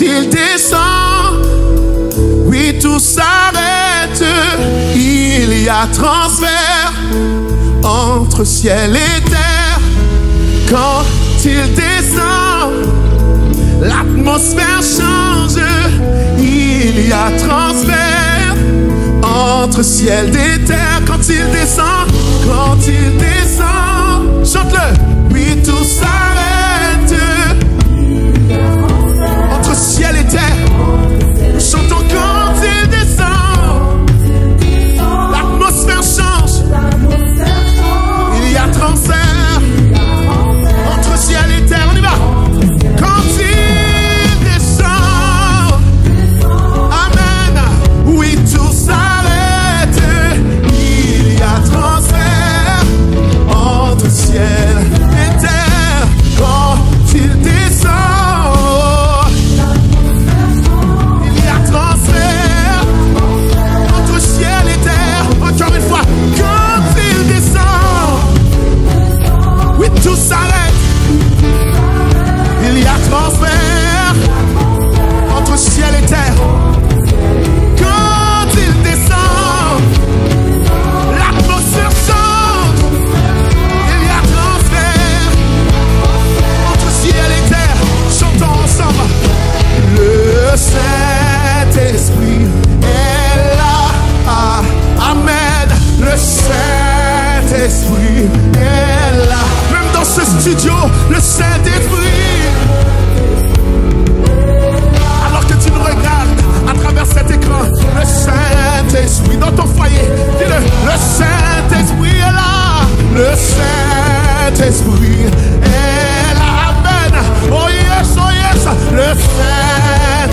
il descend, oui, tout s'arrête. Il y a transfert entre ciel et terre. Quand il descend, l'atmosphère change. Il y a transfert entre ciel et terre. Quand il descend, chante-le. Oui, tout s'arrête entre ciel et terre. Chantons quand il descend, l'atmosphère change. Il y a transfert entre ciel et terre. On y va. Quand il descend, amen. Oui, tout s'arrête. Il y a transfert entre ciel et terre. Quand il descend, il y a transfert entre ciel et terre. Encore une fois. Quand il descend, oui, tout s'arrête. Il y a transfert entre ciel et terre. Quand il descend, l'atmosphère change. Il y a transfert entre ciel et terre. Chantons ensemble. Le Saint-Esprit est là. Amen. Le Saint-Esprit est là. Même dans ce studio, le Saint-Esprit. Alors que tu nous regardes à travers cet écran, le Saint-Esprit dans ton foyer, dis-le. Le Saint-Esprit est là. Le Saint-Esprit est là. Amen. Oh yes, oh yes. Le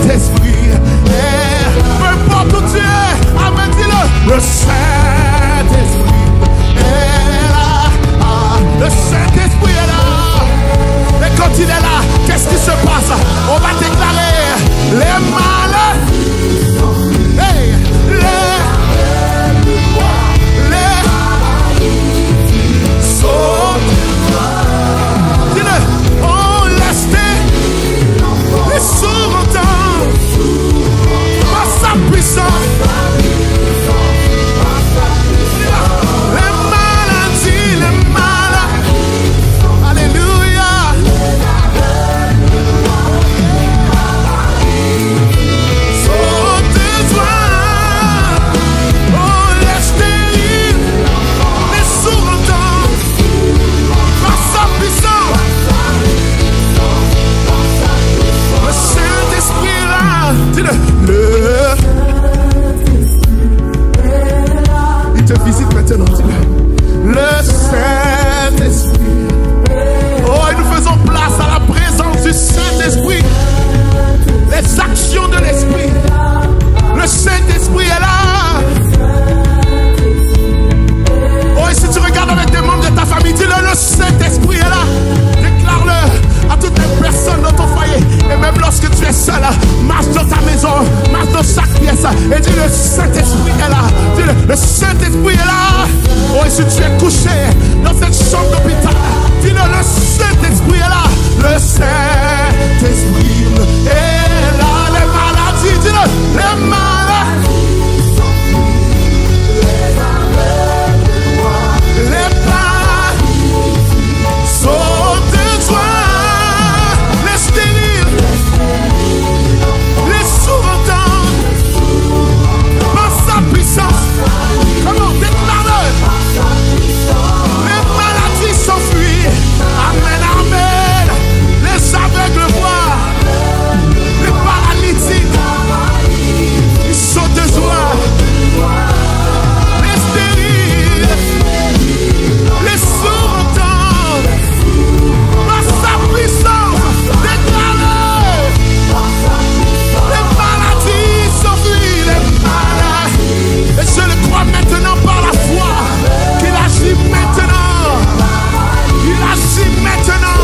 Saint-Esprit est là. Peu importe où tu es. Amen, dis-le. Le Saint-Esprit est là. Le Saint-Esprit est là. Et quand il est là, qu'est-ce qui se passe? On va déclarer les malheurs. Hey, les sauts. Dis-le. On laisse les sourds entendre par sa puissance. Les maladies, les malades. Alléluia. Il te visite maintenant, dis-le. Le Saint-Esprit. Oh, et nous faisons place à la présence du Saint-Esprit. Les actions de l'Esprit. Le Saint-Esprit est là. Oh, et si tu regardes avec des membres de ta famille, dis-le, le Saint-Esprit est là. Déclare-le à toutes les personnes dans ton foyer. Et même lorsque tu es seul, marche dans ta maison, marche dans chaque pièce. Et dis, le Saint-Esprit est là. Dis-le, le Saint-Esprit est là. Oh, et si tu es couché dans cette chambre d'hôpital, dis-le, le Saint-Esprit est là. Le Saint-Esprit est là. Les maladies, dis-le, les maladies. Les maladies sautent de joie. Les stériles, les sourds entendent par sa puissance. Comment? Déclare-le. Les maladies s'enfuient. Amen, amen. Les aveugles voient. Les paralytiques, ils sautent de joie. Les stériles, les sourds entendent par sa puissance. Déclare-le. Les maladies s'enfuient. Les maladies. Et je le crois maintenant par la foi qu'il agit maintenant. Il agit maintenant.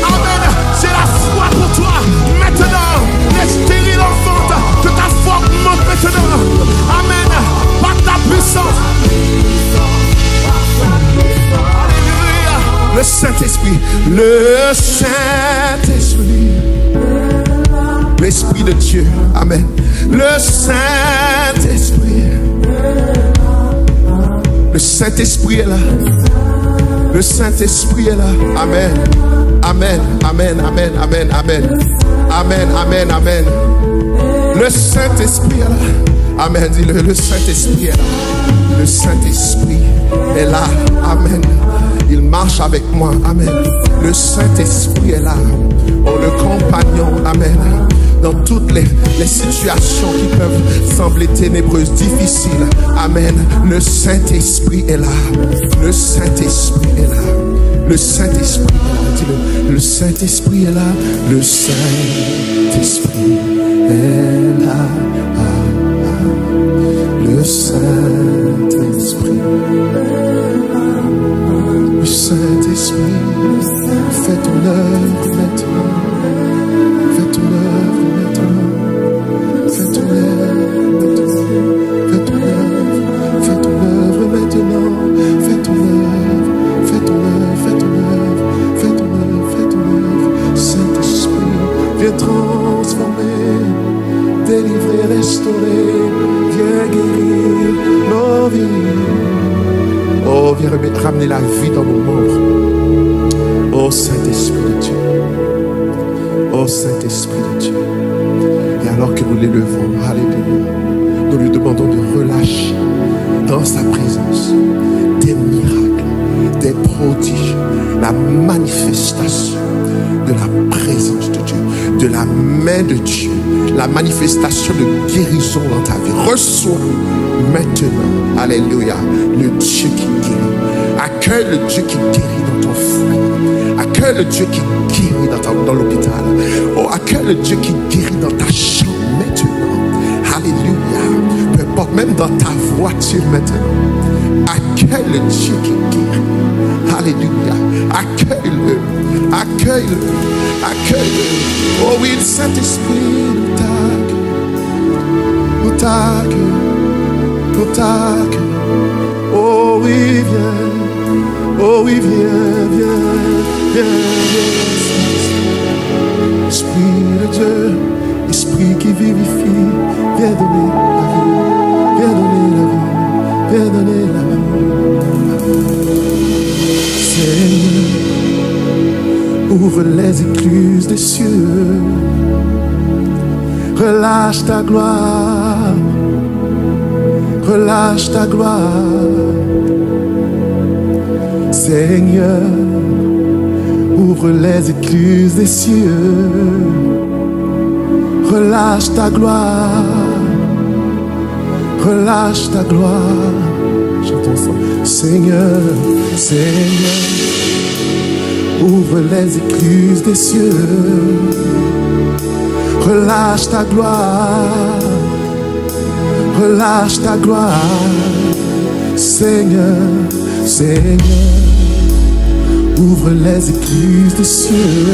Amen. J'ai la foi pour toi maintenant. Les stériles enfantent. Que ta foi monte maintenant. Amen. Par ta puissance. Alléluia. Le Saint-Esprit. Le Saint-Esprit. l'Esprit de Dieu. Amen. Le Saint-Esprit. Le Saint-Esprit est là. Le Saint-Esprit est là. Amen. Amen. Amen. Amen. Amen. Amen. Amen. Amen. Amen. Le Saint-Esprit est là. Amen. Dis-le. Le Saint-Esprit est là. Le Saint-Esprit est là. Amen. Il marche avec moi. Amen. Le Saint-Esprit est là. Oh, le compagnon. Amen. Dans toutes les situations qui peuvent sembler ténébreuses, difficiles. Amen. Le Saint-Esprit est là. Le Saint-Esprit est là. Le Saint-Esprit est là. Dis-le. Le Saint-Esprit est là. Le Saint-Esprit est là. Le Saint-Esprit. Le Saint-Esprit. Fais ton œuvre maintenant. Fais ton œuvre maintenant. Fais ton œuvre maintenant. Fais ton œuvre. Fais ton œuvre maintenant. Fais ton œuvre. Fais ton œuvre. Fais ton œuvre. Fais ton œuvre. Fais ton œuvre. Saint-Esprit, viens transformer, délivrer, restaurer. Viens guérir nos vies. Oh, viens ramener la vie dans nos membres. Oh, Saint-Esprit de Dieu. Oh, Saint-Esprit de Dieu. Et alors que nous l'élevons, alléluia, nous lui demandons de relâcher dans sa présence des miracles, des prodiges, la manifestation de la présence de Dieu, de la main de Dieu, la manifestation de guérison dans ta vie. Reçois maintenant, alléluia, le Dieu qui guérit. Accueille le Dieu qui guérit dans ton foyer. Accueille le Dieu qui guérit dans l'hôpital. Oh, accueille le Dieu qui guérit dans ta chambre maintenant. Alléluia. Peu importe, même dans ta voiture maintenant. Accueille le Dieu qui guérit. Alléluia. Accueille-le. Accueille-le. Accueille-le. Oh oui, le Saint-Esprit nous tague. Nous tague. Oh oui, viens. Oh oui, viens. Esprit de Dieu, Esprit qui vivifie, viens donner la vie, viens donner la vie, viens donner la vie. Seigneur, ouvre les écluses des cieux, relâche ta gloire, relâche ta gloire. Seigneur, ouvre les écluses des cieux, relâche ta gloire, relâche ta gloire. Chantons ça. Seigneur, Seigneur, ouvre les écluses des cieux, relâche ta gloire, relâche ta gloire. Seigneur, Seigneur, ouvre les écluses des cieux,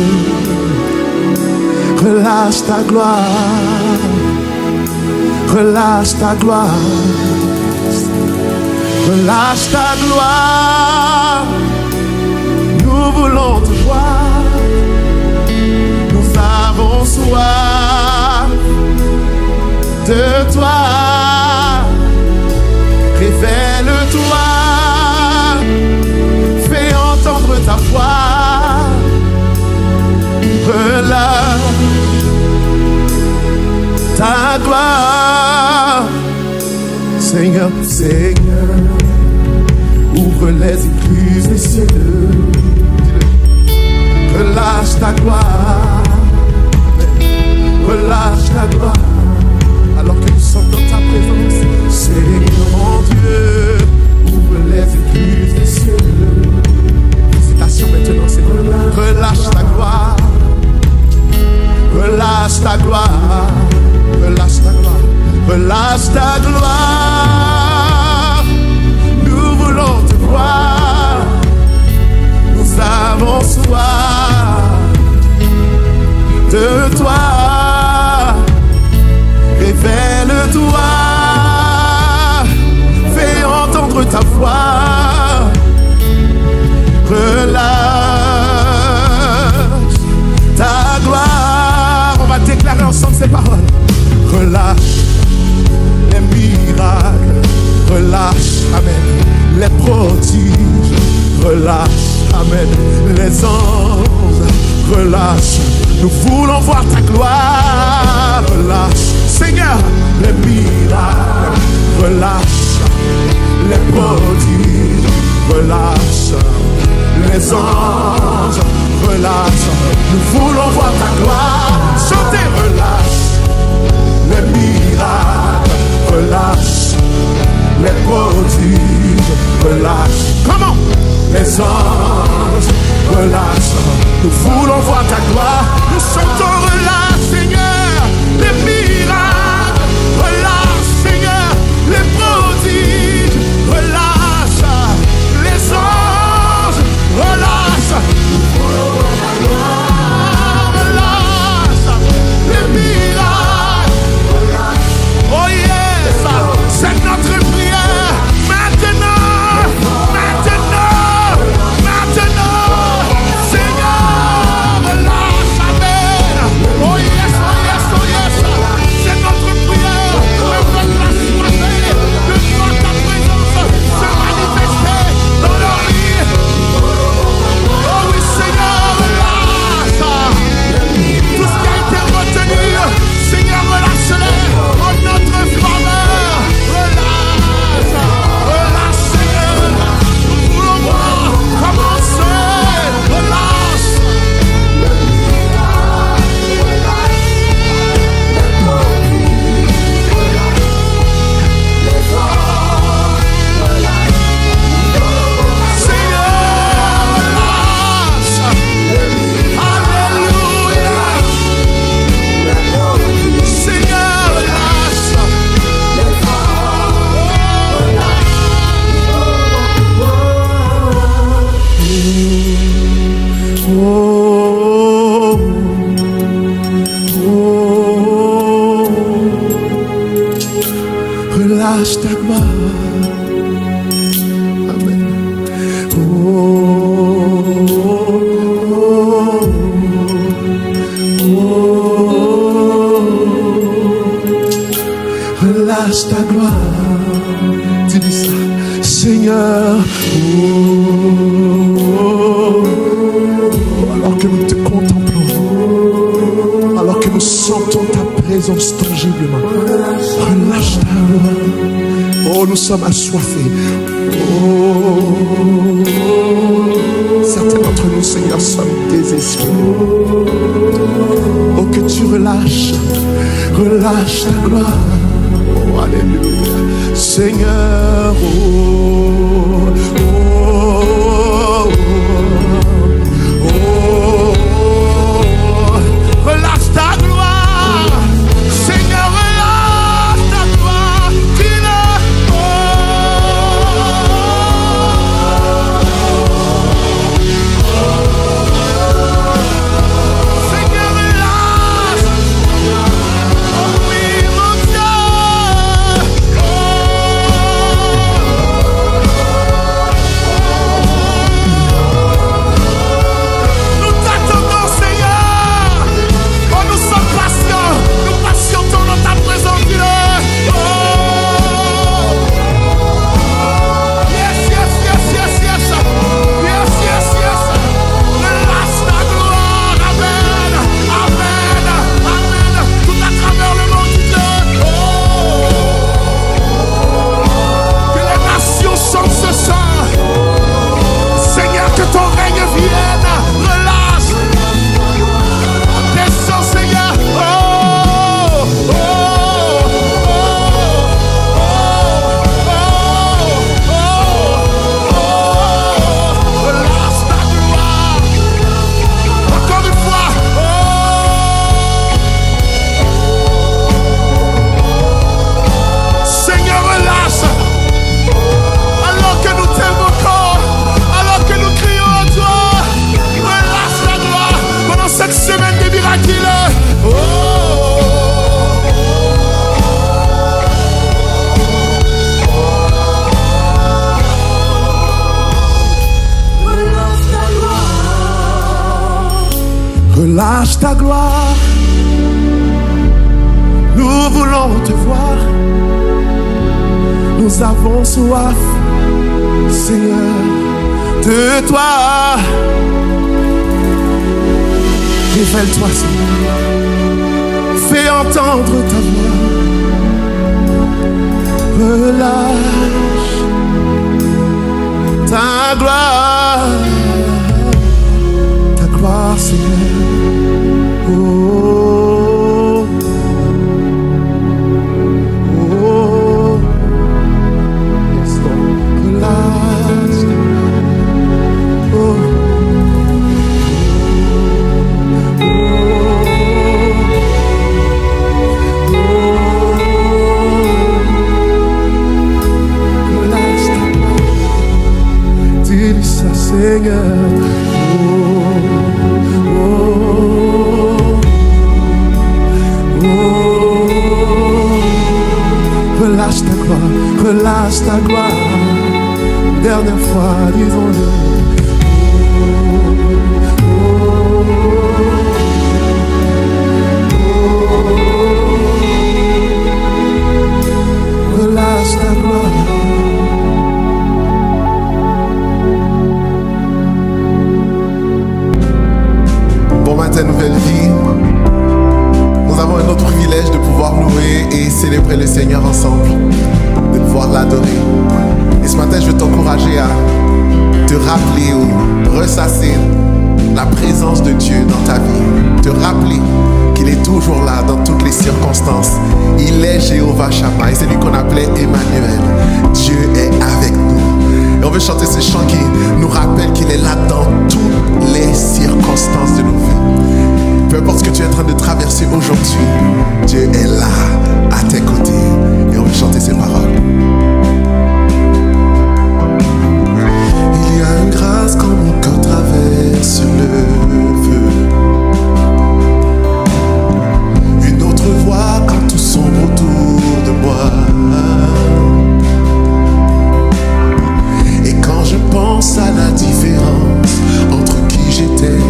relâche ta gloire, relâche ta gloire, relâche ta gloire. Nous voulons te voir, nous avons soif de toi. Révèle-toi, fais entendre ta voix, relâche ta gloire. Seigneur, Seigneur, ouvre les écluses des cieux, relâche ta gloire, relâche ta gloire. Alors que nous sommes dans ta présence, Seigneur mon Dieu, ouvre les écluses des cieux. Félicitations maintenant, Seigneur. Relâche ta gloire, relâche ta gloire, relâche ta gloire, relâche ta gloire. Nous voulons te voir, nous avons soif de toi. Révèle-toi, fais entendre ta voix, relâche ta gloire. On va déclarer ensemble, c'est relâche. Nous voulons voir ta gloire. Relâche, Seigneur, les miracles. Relâche, les prodiges. Relâche, les anges. Relâche, nous voulons voir ta gloire. Chantez, relâche, les miracles. Relâche, les prodiges. Relâche, comment? Les anges. Relâche, nous voulons voir ta gloire. Nous chantons, relâche, Seigneur, les miracles. Relâche, Seigneur, les prodiges. Relâche, les anges. Relâche, nous voulons voir ta gloire. Relâche, les miracles. Relâche. Oh yes, c'est notre prière. Maintenant, maintenant, maintenant. Seigneur, relâche, amen. Oh yes, oh yes, oh yes. C'est notre prière. Avec la soirée, de voir ta présence se manifester dans leur vie. Oh oui, Seigneur, relâche. Tout ce qui a été retenu, Seigneur, relâche-les en notre faveur. Relâche, relâche, Seigneur. Nous voulons voir commencer. Relâche. Seigneur, relâche. Alléluia. Seigneur, relâche. Oh, oh, relâche ta gloire. Amen. Relâche ta gloire. Tu dis ça, Seigneur. Alors que nous te contemplons, alors que nous sentons ta présence tangiblement, relâche ta gloire. Oh, nous sommes assoiffés. Oh, certains d'entre nous, Seigneur, sommes désespérés. Oh, que tu relâches ta gloire. Oh, alléluia. Seigneur, oh, oh, oh, oh, relâche ta gloire. Seigneur, relâche ta gloire. Dis-le. Seigneur, relâche. Oh oui, mon Dieu. Nous t'attendons, Seigneur. Oh, nous sommes patients. Nous patientons dans ta présence. Dis-le. Oh. Yes, yes, yes, yes, yes. Yes, yes, yes. Relâche ta gloire. Amen. Amen. Amen. Tout à travers le monde, Dieu. Oh. Que les nations chantent ce chant. Seigneur, que ton règne vienne. Relâche. Descends, Seigneur. Oh, oh, oh, oh, oh. Relâche ta gloire. Encore une fois. Oh. Seigneur, relâche. Alors que nous t'évoquons, alors que nous crions à toi, relâche la gloire pendant cette semaine des miracles. Oh. Relâche ta gloire. Nous voulons te voir. Nous avons soif, Seigneur, de toi. Révèle-toi, Seigneur. Fais entendre ta voix. Relâche ta gloire, Seigneur. Oh, oh, yes, Lord. Relax. Oh, relax. Dis ça, Seigneur. Relâche ta gloire, relâche ta gloire. Dernière fois, disons-le. Relâche ta gloire. Bon matin, nouvelle vie. Nous avons un autre privilège de pouvoir louer et célébrer le Seigneur ensemble, de pouvoir l'adorer. Et ce matin, je veux t'encourager à te rappeler ou ressasser la présence de Dieu dans ta vie. Te rappeler qu'il est toujours là dans toutes les circonstances. Il est Jéhovah Shammah, c'est lui qu'on appelait Emmanuel. Dieu est avec nous. Et on veut chanter ce chant qui nous rappelle qu'il est là dans toutes les circonstances de nos vies. Peu importe ce que tu es en train de traverser aujourd'hui, Dieu est là, à tes côtés. Et on veut chanter ces paroles. Il y a une grâce quand mon cœur traverse le feu. Une autre voix quand tout sombre autour de moi. Et quand je pense à la différence entre qui j'étais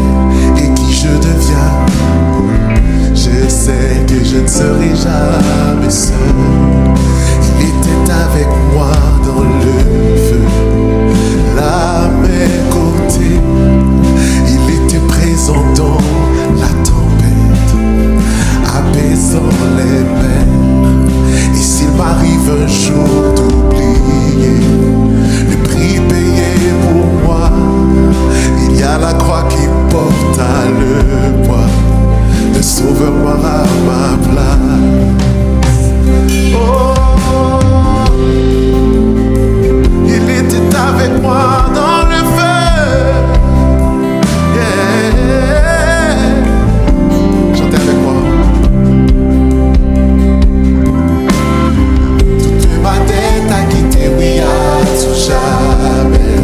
et qui je deviens, je sais que je ne serai jamais seul. Il était avec moi dans le feu, là à mes côtés. Il était présent dans la tempête, apaisant les mers. Et s'il m'arrive un jour d'oublier le prix payé pour moi, il y a la croix qui porte à le poids. Le Sauveur à ma place. Oh, il était avec moi dans le feu. Yeah. Chantez avec moi. Toute ma tête a quitté, oui, à tout jamais.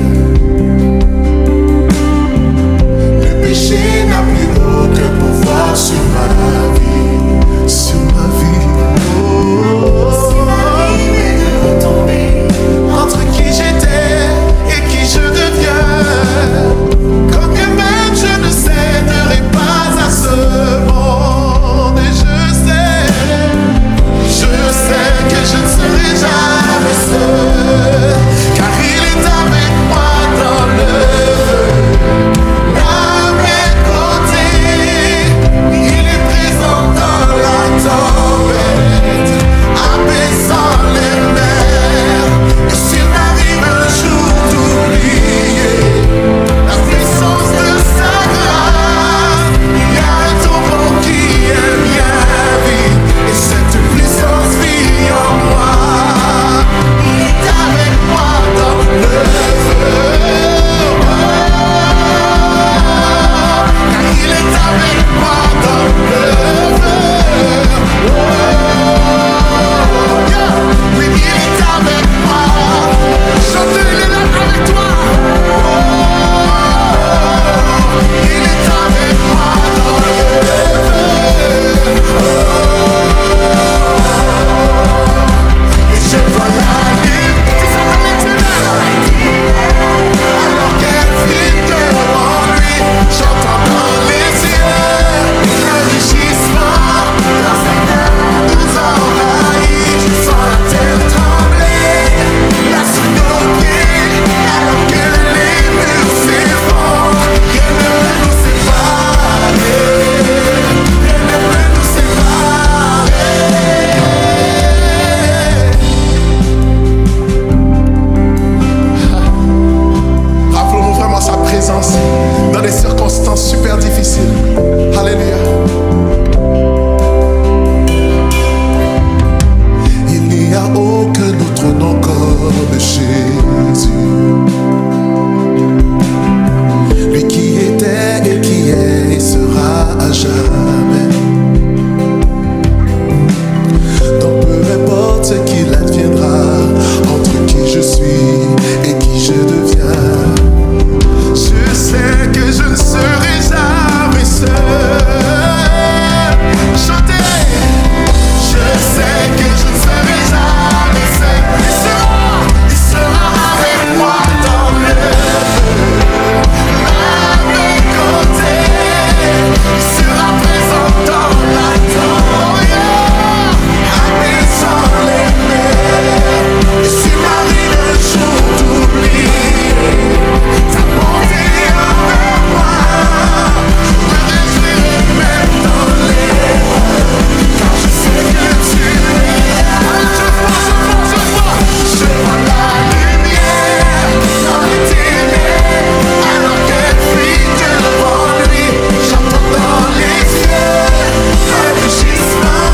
Le péché n'a plus aucun pouvoir sur ma vie. jamais. Donc peu importe ce qu'il adviendra, entre qui je suis et qui je deviens, je sais que je ne serai jamais seul. Chantez! Je sais que je ne serai jamais seul. Il sera avec moi dans le feu, à mes côtés. Il sera présent dans la tempête, apaisant les mers. Et s'il m'arrive un jour d'oublier ta bonté envers moi, je me réjouirai même dans l'épreuve, car je sais que tu es là. Je vois la lumière dans les ténèbres, alors qu'elle fuit devant lui. J'entends dans les yeux un rugissement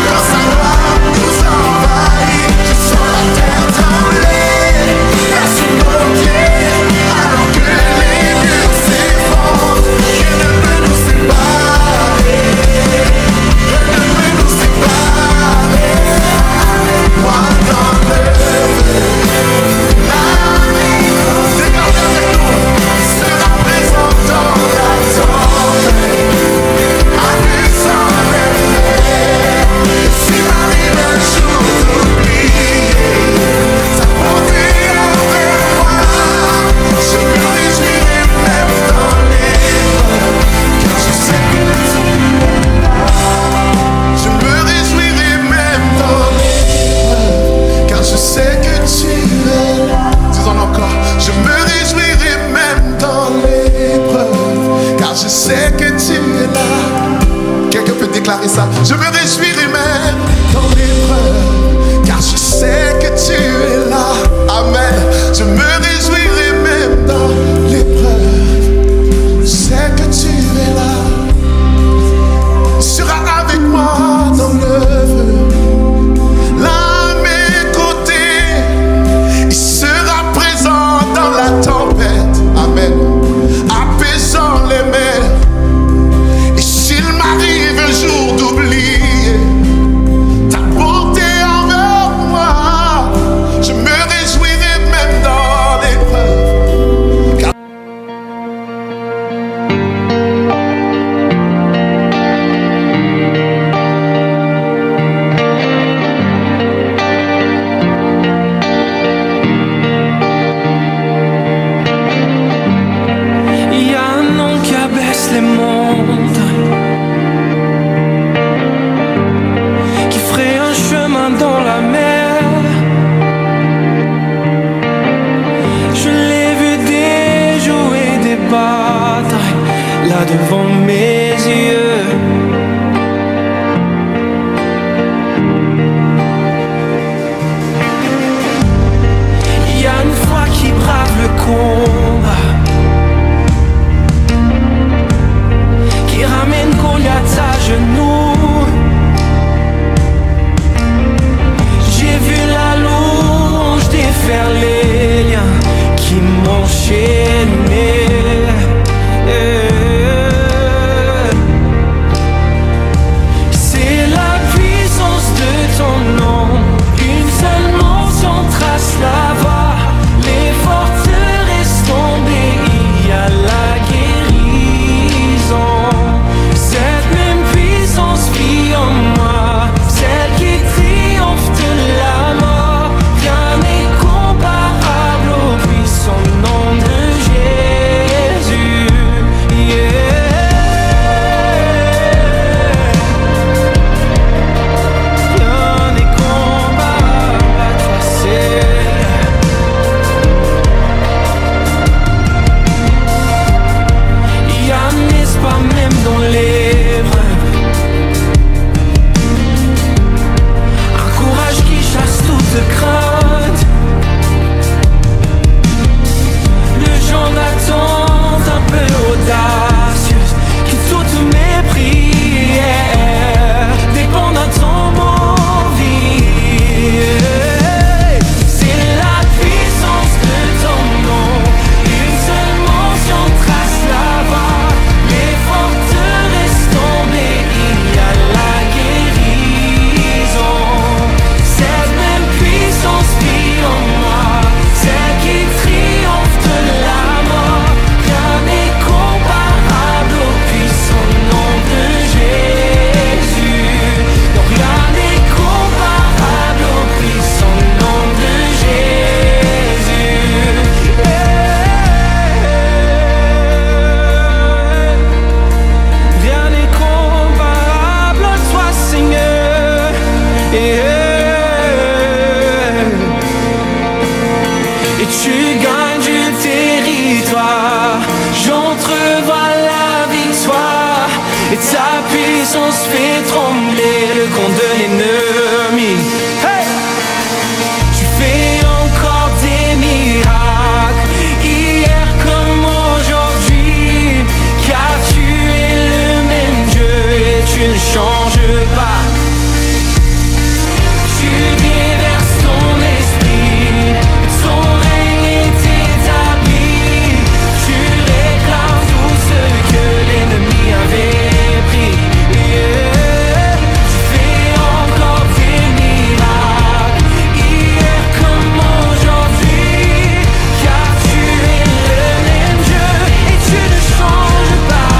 quand sa gloire nous envahit. Je sens la terre trembler sous nos pieds, alors que les murs s'effondrent. Rien ne peut nous séparer, rien ne peut nous séparer. Moi dans le feu, déclarez avec nous, il sera présent dans la tempête, apaisant les mers. Et s'il m'arrive un jour d'oublier ta bonté envers moi, je me réjouirai même dans l'épreuve, car je sais que tu es là. Je me réjouirai même dans l'épreuve, car je sais que tu es là. Disons encore, je me réjouirai même dans l'épreuve, car je sais que tu es là. Quelqu'un peut déclarer ça? Je me réjouirai même dans l'épreuve, car je sais que tu es là. Amen. Je me réjouirai même dans l'épreuve, je sais que tu es là. Il sera avec moi dans le feu, là à mes côtés. Il sera présent dans la tempête, amen, apaisant les mers. Et s'il m'arrive un jour d'oublier ta bonté envers moi, je me réjouirai même dans l'épreuve, car Il y a un nom qui abaisse les montagnes, qui ferait un chemin dans la mer. Je l'ai vu déjouer des batailles là devant mes yeux. Il y a une foi qui brave le combat, qui ramène Goliath à genoux. J'ai vu la louange défaire les liens qui m'enchaînaient. tu gagnes du territoire. J'entrevois la victoire et ta puissance fait trembler le camp de l'ennemi. Hey! Tu fais encore des miracles, hier comme aujourd'hui, car tu es le même Dieu et tu ne changes pas. Tu déverses ton esprit, ton règne est établi. Tu réclames tout ce que l'ennemi avait pris. Yeah. Tu fais encore des miracles, hier comme aujourd'hui, car tu es le même Dieu et tu ne changes pas.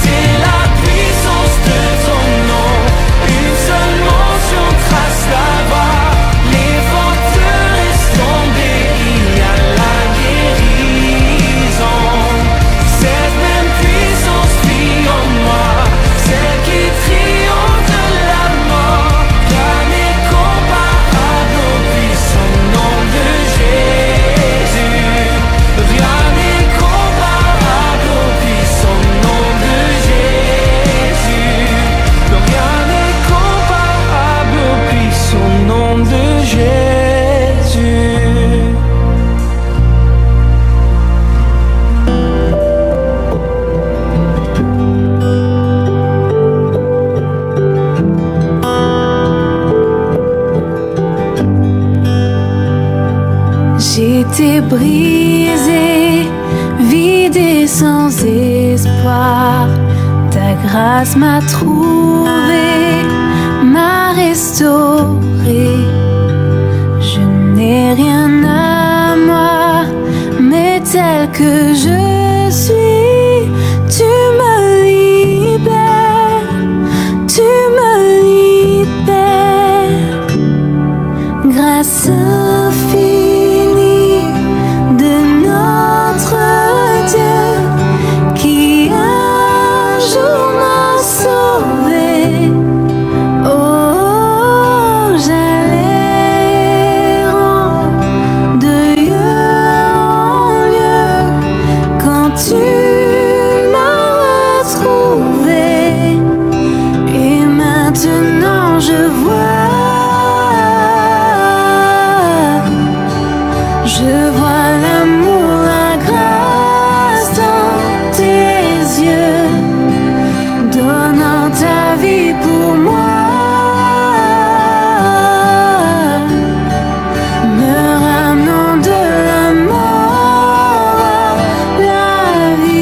C'est la puissance de ton nom, une seule mention trace la voie. Les forteresses tombées, il y a la guérison. Cette même puissance vit en moi, celle qui triomphe de la mort. Rien n'est comparable au puissant nom de Jésus. Rien n'est comparable au puissant nom de Jésus. Rien n'est comparable au puissant nom de Jésus. J'étais brisée, vidée sans espoir. Ta grâce m'a trouvée, m'a restaurée. Je n'ai rien à moi, mais tel que je suis, tu me libères, tu me libères. Grâce infinie de notre Dieu qui un jour m'a sauvé. Oh, j'allais de lieu en lieu quand tu m'as retrouvé. Et maintenant je vois l'amour, la grâce dans tes yeux, donnant ta vie pour moi, me ramenant de la mort à la vie.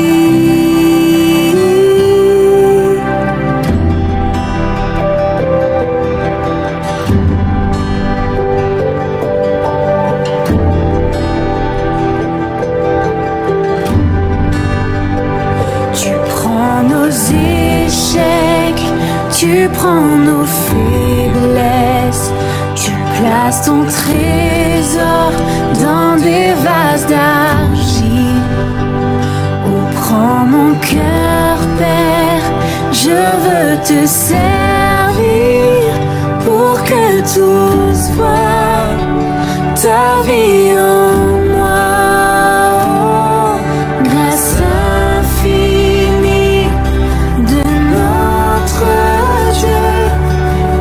Tu prends nos échecs, tu prends nos faiblesses, tu places ton trésor dans des vases d'argile. Oh, prends mon cœur, Père, je veux te servir pour que tout soit ta vie en moi. Grâce infinie de notre Dieu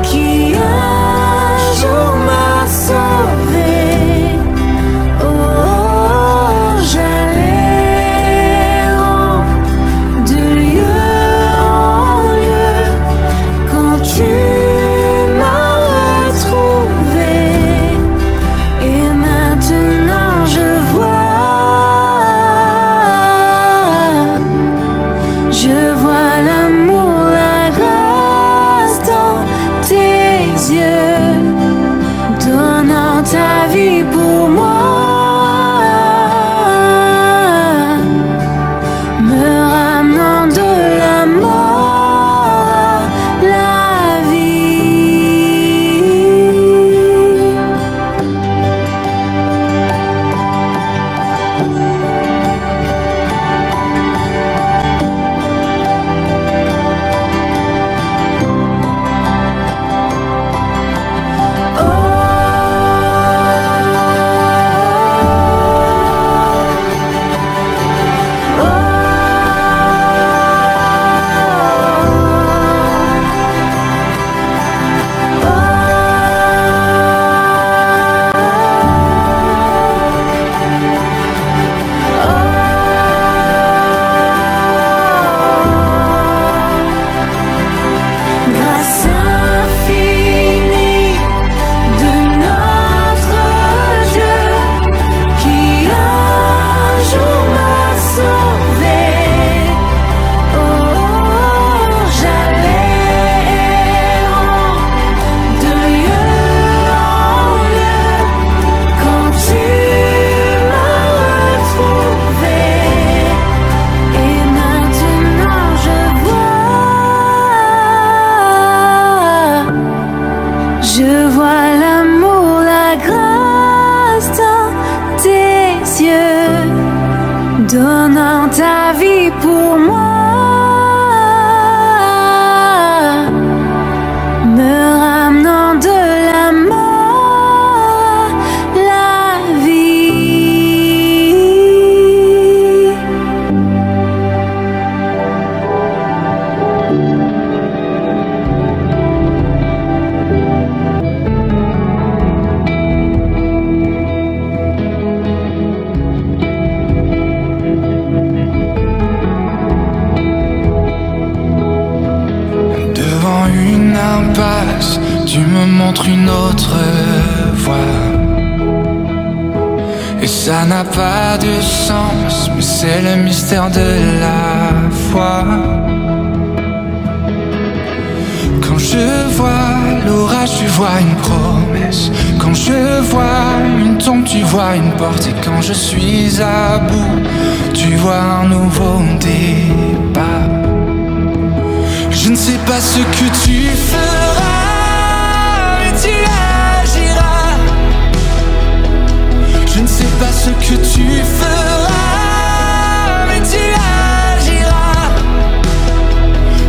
qui un jour m'a sauvé. Oh, j'allais de lieu en lieu quand tu m'as retrouvé. Et maintenant devant une impasse, tu me montres une autre voie. Et ça n'a pas de sens, mais c'est le mystère de la foi. Quand je vois l'orage, tu vois une promesse. Quand je vois une tombe, tu vois une porte. Et quand je suis à bout, tu vois un nouveau départ. Je ne sais pas ce que tu feras, mais tu agiras. Je ne sais pas ce que tu feras, mais tu agiras.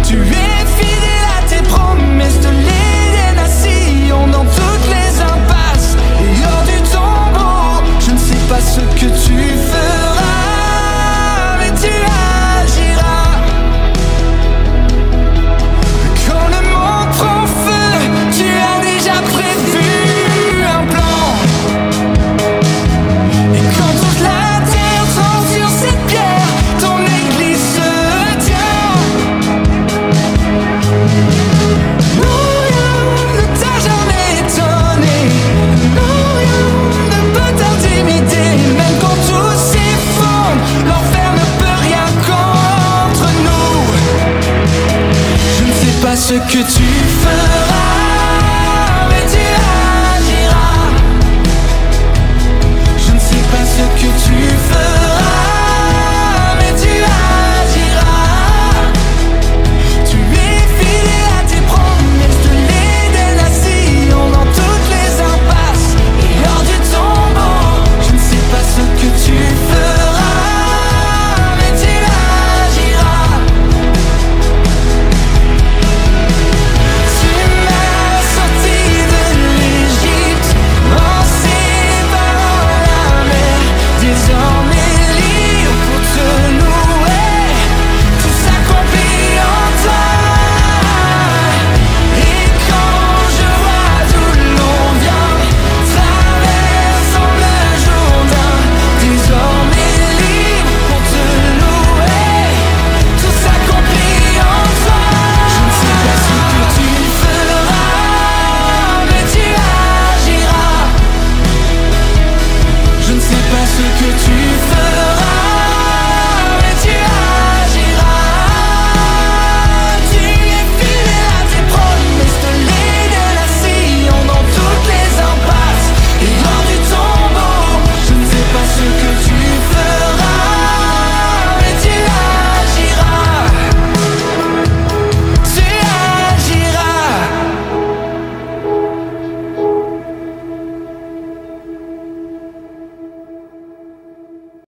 Tu es fidèle à tes promesses de l'aider des nations dans toutes les impasses et hors du tombeau. Je ne sais pas ce que tu feras, mais tu agiras. Quand le monde prend feu, tu as déjà prévu un plan. Et quand toute la terre tremble sur cette pierre, ton église se tient. Non, rien ne t'a jamais étonné. Non, rien ne peut t'intimider. Même quand tout s'effondre, l'enfer ne peut rien contre nous. Je ne sais pas ce que tu feras,